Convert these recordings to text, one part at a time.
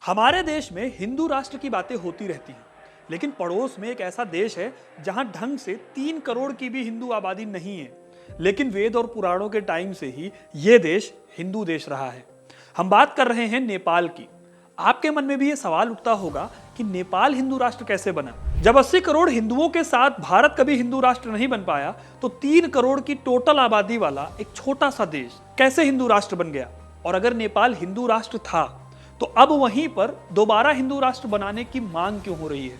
हमारे देश में हिंदू राष्ट्र की बातें होती रहती हैं, लेकिन पड़ोस में एक ऐसा देश है जहां ढंग से 3 करोड़ की भी हिंदू आबादी नहीं है। लेकिन वेद और पुराणों के टाइम से ही ये देश हिंदू देश रहा है। हम बात कर रहे हैं नेपाल की। आपके मन में भी ये सवाल उठता होगा कि नेपाल हिंदू राष्ट्र कैसे बना। जब 80 करोड़ हिंदुओं के साथ भारत कभी हिंदू राष्ट्र नहीं बन पाया, तो 3 करोड़ की टोटल आबादी वाला एक छोटा सा देश कैसे हिंदू राष्ट्र बन गया। और अगर नेपाल हिंदू राष्ट्र था, तो अब वहीं पर दोबारा हिंदू राष्ट्र बनाने की मांग क्यों हो रही है।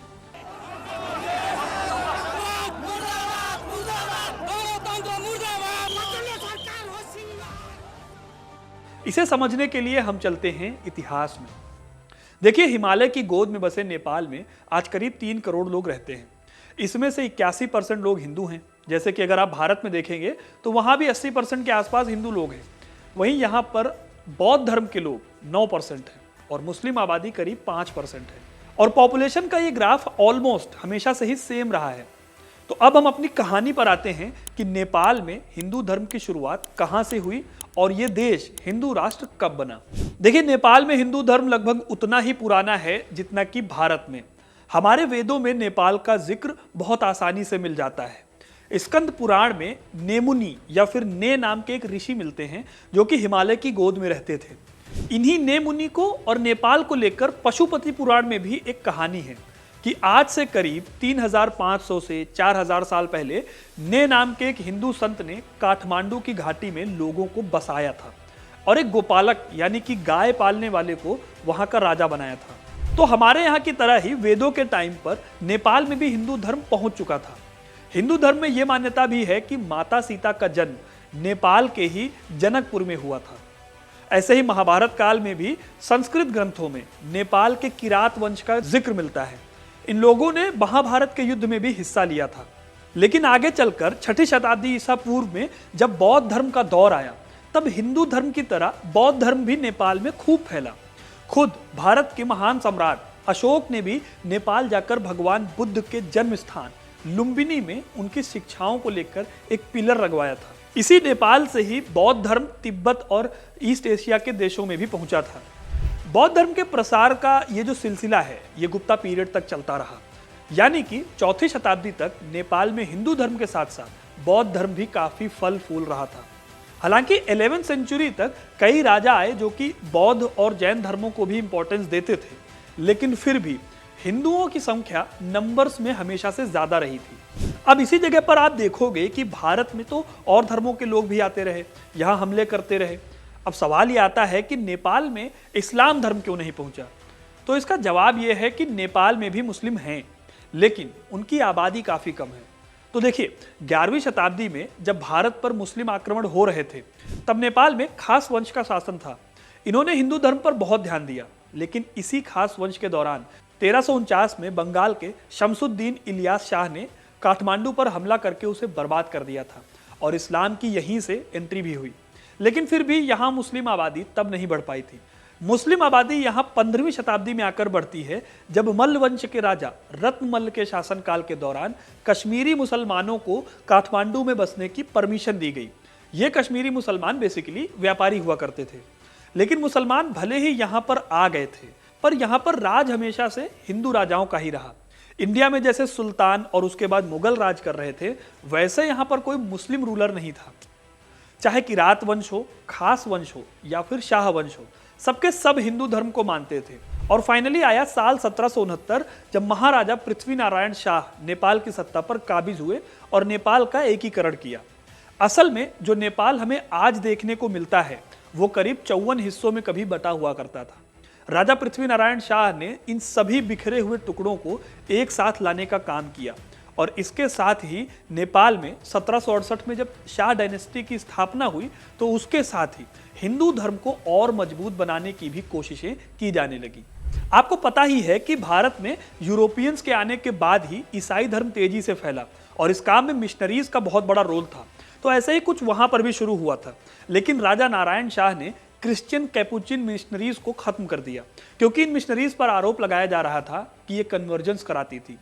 इसे समझने के लिए हम चलते हैं इतिहास में। देखिए, हिमालय की गोद में बसे नेपाल में आज करीब 3 करोड़ लोग रहते हैं। इसमें से 81% लोग हिंदू हैं। जैसे कि अगर आप भारत में देखेंगे तो वहां भी 80% के आसपास हिंदू लोग हैं। वहीं यहाँ पर बौद्ध धर्म के लोग 9% हैं और मुस्लिम आबादी करीब 5% है। और पॉपुलेशन का ये ग्राफ ऑलमोस्ट हमेशा से ही सेम रहा है। तो अब हम अपनी कहानी पर आते हैं कि नेपाल में हिंदू धर्म की शुरुआत कहां से हुई और ये देश हिंदू राष्ट्र कब बना। देखिए, नेपाल में हिंदू धर्म लगभग उतना ही पुराना है जितना कि भारत में। हमारे वेदों में नेपाल का जिक्र बहुत आसानी से मिल जाता है। स्कंद पुराण में नेमुनी या फिर ने नाम के एक ऋषि मिलते हैं जो कि हिमालय की गोद में रहते थे। इन्हीं नेमुनी को और नेपाल को लेकर पशुपति पुराण में भी एक कहानी है कि आज से करीब 3500 से 4000 साल पहले ने नाम के एक हिंदू संत ने काठमांडू की घाटी में लोगों को बसाया था और एक गोपालक यानी कि गाय पालने वाले को वहां का राजा बनाया था। तो हमारे यहाँ की तरह ही वेदों के टाइम पर नेपाल में भी हिंदू धर्म पहुंच चुका था। हिंदू धर्म में यह मान्यता भी है कि माता सीता का जन्म नेपाल के ही जनकपुर में हुआ था। ऐसे ही महाभारत काल में भी संस्कृत ग्रंथों में नेपाल के किरात वंश का जिक्र मिलता है। इन लोगों ने महाभारत के युद्ध में भी हिस्सा लिया था। लेकिन आगे चलकर 6ठी शताब्दी ईसा पूर्व में जब बौद्ध धर्म का दौर आया, तब हिंदू धर्म की तरह बौद्ध धर्म भी नेपाल में खूब फैला। खुद भारत के महान सम्राट अशोक ने भी नेपाल जाकर भगवान बुद्ध के जन्म स्थान लुम्बिनी में उनकी शिक्षाओं को लेकर एक पिलर लगवाया था। इसी नेपाल से ही बौद्ध धर्म तिब्बत और ईस्ट एशिया के देशों में भी पहुंचा था। बौद्ध धर्म के प्रसार का ये जो सिलसिला है, ये गुप्ता पीरियड तक चलता रहा। यानी कि 4ठी शताब्दी तक नेपाल में हिंदू धर्म के साथ साथ बौद्ध धर्म भी काफी फल फूल रहा था। हालांकि 11वीं सेंचुरी तक कई राजा आए जो कि बौद्ध और जैन धर्मों को भी इंपॉर्टेंस देते थे, लेकिन फिर भी हिंदुओं की संख्या नंबर्स में हमेशा से ज्यादा रही थी। अब इसी जगह पर आप देखोगे कि भारत में तो और धर्मों के लोग भी आते रहे, यहाँ हमले करते रहे। अब सवाल ये आता है कि नेपाल में इस्लाम धर्म क्यों नहीं पहुंचा। तो इसका जवाब यह है कि नेपाल में भी मुस्लिम हैं, लेकिन उनकी आबादी काफी कम है। तो देखिए, 11वीं शताब्दी में जब भारत पर मुस्लिम आक्रमण हो रहे थे, तब नेपाल में खास वंश का शासन था। इन्होंने हिंदू धर्म पर बहुत ध्यान दिया, लेकिन इसी खास वंश के दौरान 1349 में बंगाल के शमसुद्दीन इलियास शाह ने काठमांडू पर हमला करके उसे बर्बाद कर दिया था और इस्लाम की यहीं से एंट्री भी हुई। लेकिन फिर भी यहाँ मुस्लिम आबादी तब नहीं बढ़ पाई थी। मुस्लिम आबादी यहाँ 15वीं शताब्दी में आकर बढ़ती है, जब मल्ल वंश के राजा रत्नमल्ल के शासनकाल के दौरान कश्मीरी मुसलमानों को काठमांडू में बसने की परमिशन दी गई। ये कश्मीरी मुसलमान बेसिकली व्यापारी हुआ करते थे। लेकिन मुसलमान भले ही यहाँ पर आ गए थे, पर यहाँ पर राज हमेशा से हिंदू राजाओं का ही रहा। इंडिया में जैसे सुल्तान और उसके बाद मुगल राज कर रहे थे, वैसे यहाँ पर कोई मुस्लिम रूलर नहीं था। चाहे किरात वंश हो, खास वंश हो या फिर शाह वंश हो, सबके सब हिंदू धर्म को मानते थे। और फाइनली आया साल 1769, जब महाराजा पृथ्वी नारायण शाह नेपाल की सत्ता पर काबिज हुए और नेपाल का एकीकरण किया। असल में जो नेपाल हमें आज देखने को मिलता है, वो करीब 54 हिस्सों में कभी बटा हुआ करता था। राजा पृथ्वी नारायण शाह ने इन सभी बिखरे हुए टुकड़ों को एक साथ लाने का काम किया और इसके साथ ही नेपाल में 1768 में जब शाह डायनेस्टी की स्थापना हुई, तो उसके साथ ही हिंदू धर्म को और मजबूत बनाने की भी कोशिशें की जाने लगी। आपको पता ही है कि भारत में यूरोपियंस के आने के बाद ही ईसाई धर्म तेजी से फैला और इस काम में मिशनरीज का बहुत बड़ा रोल था। तो ऐसे ही कुछ वहां पर भी शुरू हुआ था, लेकिन राजा नारायण शाह ने क्रिश्चियन कैपुचिन मिशनरीज को खत्म कर दिया, क्योंकि इन मिशनरीज पर आरोप लगाया जा रहा था कि ये कन्वर्जेंस कराती थी।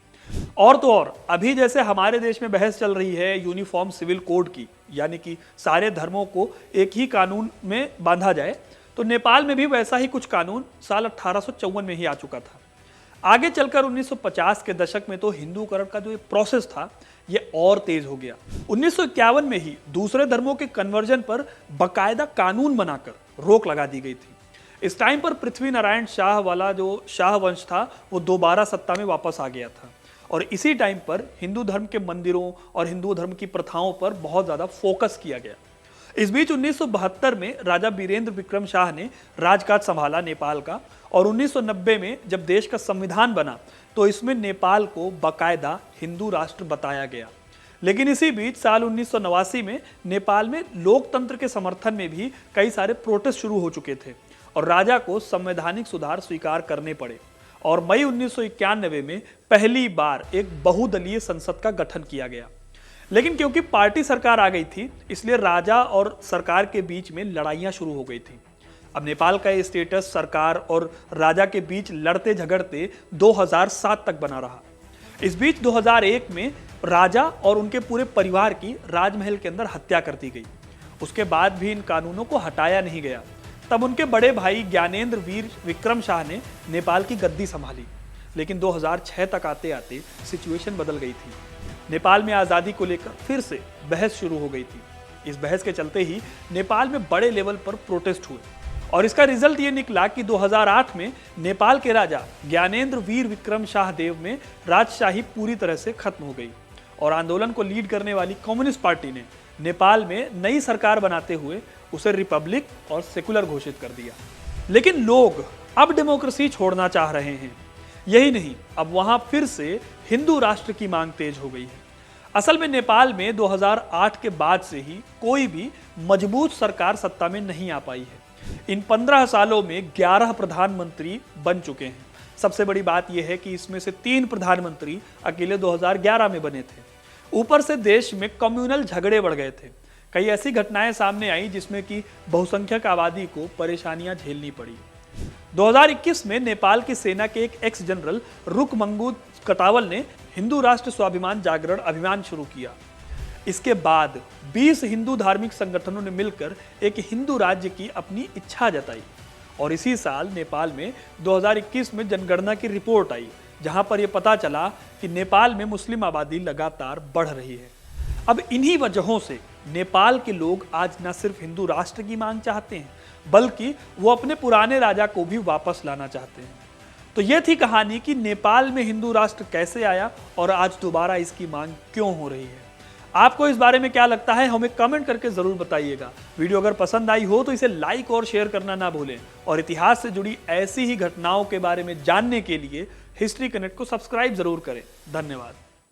और तो और, अभी जैसे हमारे देश में बहस चल रही है यूनिफॉर्म सिविल कोड की, यानी कि सारे धर्मों को एक ही कानून में बांधा जाए, तो नेपाल में भी वैसा ही कुछ कानून साल 1854 में ही आ चुका था। आगे चलकर 1950 के दशक में तो हिंदूकरण का जो ये प्रोसेस था ये और तेज हो गया। 1951 में ही दूसरे धर्मों के कन्वर्जन पर बकायदा कानून बनाकर रोक लगा दी गई थी। इस टाइम पर पृथ्वी नारायण शाह वाला जो शाह वंश था वो दोबारा सत्ता में वापस आ गया था और इसी टाइम पर हिंदू धर्म के मंदिरों और हिंदू धर्म की प्रथाओं पर बहुत ज्यादा फोकस किया गया। इस बीच 1972 में राजा बीरेंद्र विक्रम शाह ने राजकाज संभाला नेपाल का और 1990 में जब देश का संविधान बना तो इसमें नेपाल को बाकायदा हिंदू राष्ट्र बताया गया। लेकिन इसी बीच साल 1989 में नेपाल में लोकतंत्र के समर्थन में भी कई सारे प्रोटेस्ट शुरू हो चुके थे और राजा को संवैधानिक सुधार स्वीकार करने पड़े और मई 1991 में पहली बार एक बहुदलीय संसद का गठन किया गया। लेकिन क्योंकि पार्टी सरकार आ गई थी इसलिए राजा और सरकार के बीच में लड़ाइयां शुरू हो गई थी। अब नेपाल का ये स्टेटस सरकार और राजा के बीच लड़ते झगड़ते 2007 तक बना रहा। इस बीच 2001 में राजा और उनके पूरे परिवार की राजमहल के अंदर हत्या कर दी गई। उसके बाद भी इन कानूनों को हटाया नहीं गया। तब उनके बड़े भाई ज्ञानेंद्र वीर विक्रम शाह ने नेपाल की गद्दी संभाली। लेकिन 2006 तक आते आते सिचुएशन बदल गई थी। नेपाल में आज़ादी को लेकर फिर से बहस शुरू हो गई थी। इस बहस के चलते ही नेपाल में बड़े लेवल पर प्रोटेस्ट हुए और इसका रिजल्ट ये निकला कि 2008 में नेपाल के राजा ज्ञानेंद्र वीर विक्रम शाह देव में राजशाही पूरी तरह से खत्म हो गई और आंदोलन को लीड करने वाली कम्युनिस्ट पार्टी ने नेपाल में नई सरकार बनाते हुए उसे रिपब्लिक और सेकुलर घोषित कर दिया। लेकिन लोग अब डेमोक्रेसी छोड़ना चाह रहे हैं। यही नहीं, अब वहां फिर से हिंदू राष्ट्र की मांग तेज हो गई है। असल में नेपाल में 2008 के बाद से ही कोई भी मजबूत सरकार सत्ता में नहीं आ पाई है। इन 15 सालों में 11 प्रधानमंत्री बन चुके हैं। सबसे बड़ी बात यह है कि इसमें से 3 प्रधानमंत्री अकेले 2011 में बने थे। ऊपर से देश में कम्युनल झगड़े बढ़ गए थे। कई ऐसी घटनाएं सामने आई जिसमें कि बहुसंख्यक आबादी को परेशानियां झेलनी पड़ी। 2021 में नेपाल की सेना के एक एक्स जनरल रुकमंगू कटावल ने हिंदू राष्ट्र स्वाभिमान जागरण अभियान शुरू किया। इसके बाद 20 हिंदू धार्मिक संगठनों ने मिलकर एक हिंदू राज्य की अपनी इच्छा जताई और इसी साल नेपाल में 2021 में जनगणना की रिपोर्ट आई जहां पर यह पता चला कि नेपाल में मुस्लिम आबादी लगातार बढ़ रही है। अब इन्हीं वजहों से नेपाल के लोग आज न सिर्फ हिंदू राष्ट्र की मांग चाहते हैं बल्कि वो अपने पुराने राजा को भी वापस लाना चाहते हैं। तो ये थी कहानी कि नेपाल में हिंदू राष्ट्र कैसे आया और आज दोबारा इसकी मांग क्यों हो रही है। आपको इस बारे में क्या लगता है हमें कमेंट करके जरूर बताइएगा। वीडियो अगर पसंद आई हो तो इसे लाइक और शेयर करना ना भूलें और इतिहास से जुड़ी ऐसी ही घटनाओं के बारे में जानने के लिए हिस्ट्री कनेक्ट को सब्सक्राइब जरूर करें। धन्यवाद।